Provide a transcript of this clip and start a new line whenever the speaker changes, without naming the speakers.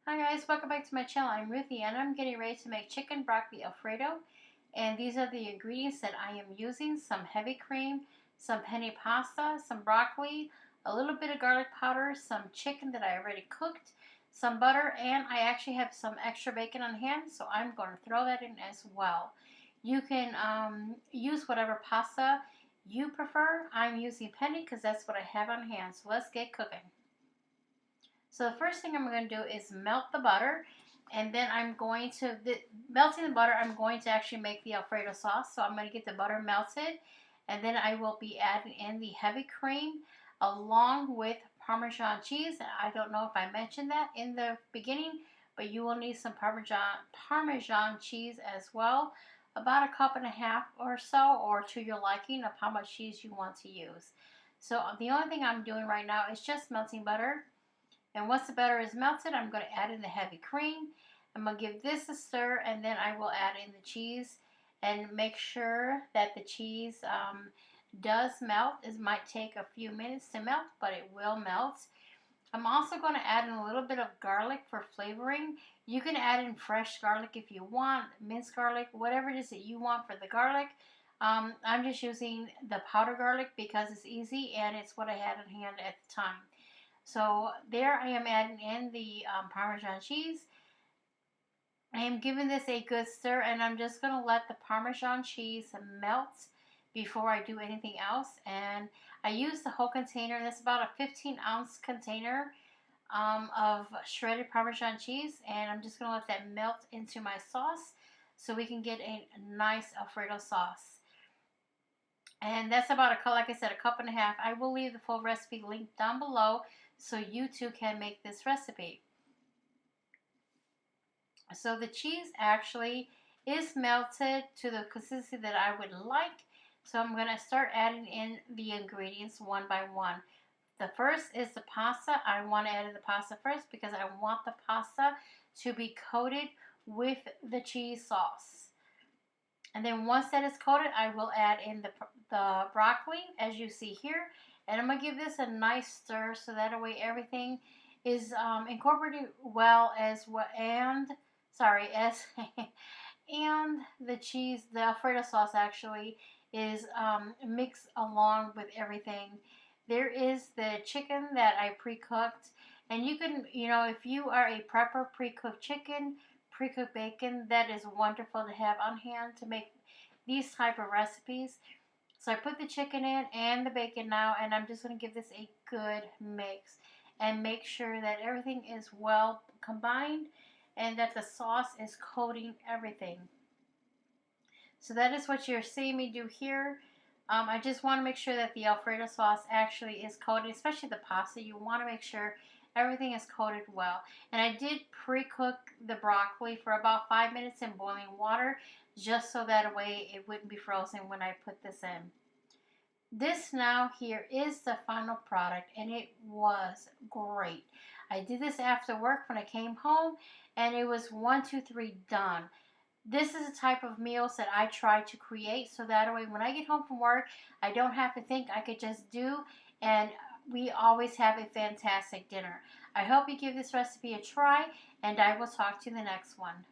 Hi guys, welcome back to my channel. I'm Ruthie and I'm getting ready to make chicken broccoli Alfredo. And these are the ingredients that I am using. Some heavy cream, some penne pasta, some broccoli, a little bit of garlic powder, some chicken that I already cooked, some butter, and I actually have some extra bacon on hand, so I'm going to throw that in as well. You can use whatever pasta you prefer. I'm using penne because that's what I have on hand, so let's get cooking. So the first thing I'm going to do is melt the butter, and then melting the butter, I'm going to actually make the Alfredo sauce. So I'm going to get the butter melted, and then I will be adding in the heavy cream along with Parmesan cheese. I don't know if I mentioned that in the beginning, but you will need some Parmesan cheese as well. About 1.5 cups or so, or to your liking of how much cheese you want to use. So the only thing I'm doing right now is just melting butter. And once the butter is melted, I'm going to add in the heavy cream. I'm going to give this a stir, and then I will add in the cheese and make sure that the cheese does melt. It might take a few minutes to melt, but it will melt. I'm also going to add in a little bit of garlic for flavoring. You can add in fresh garlic if you want, minced garlic, whatever it is that you want for the garlic. I'm just using the powdered garlic because it's easy and it's what I had on hand at the time. So there I am adding in the Parmesan cheese. I am giving this a good stir, and I'm just going to let the Parmesan cheese melt before I do anything else. And I use the whole container. That's about a 15-ounce container of shredded Parmesan cheese. And I'm just going to let that melt into my sauce so we can get a nice Alfredo sauce. And that's about like I said, 1.5 cups. I will leave the full recipe linked down below so you too can make this recipe. So the cheese actually is melted to the consistency that I would like. So I'm going to start adding in the ingredients one by one. The first is the pasta. I want to add in the pasta first because I want the pasta to be coated with the cheese sauce. And then once that is coated, I will add in the broccoli, as you see here. And I'm going to give this a nice stir so that way everything is incorporated well and the cheese, the Alfredo sauce actually is mixed along with everything. There is the chicken that I pre-cooked. And you can, if you are a prepper, pre-cooked chicken, pre-cooked bacon, that is wonderful to have on hand to make these type of recipes. So I put the chicken in and the bacon now, and I'm just going to give this a good mix and make sure that everything is well combined and that the sauce is coating everything. So that is what you're seeing me do here. I just want to make sure that the Alfredo sauce actually is coated, especially the pasta. You want to make sure everything is coated well. And I did pre-cook the broccoli for about 5 minutes in boiling water, just so that way it wouldn't be frozen when I put this in. This now here is the final product, and it was great. I did this after work when I came home, and it was 1, 2, 3 done. This is the type of meals that I try to create so that way when I get home from work, I don't have to think, I could just do, and we always have a fantastic dinner. I hope you give this recipe a try, and I will talk to you in the next one.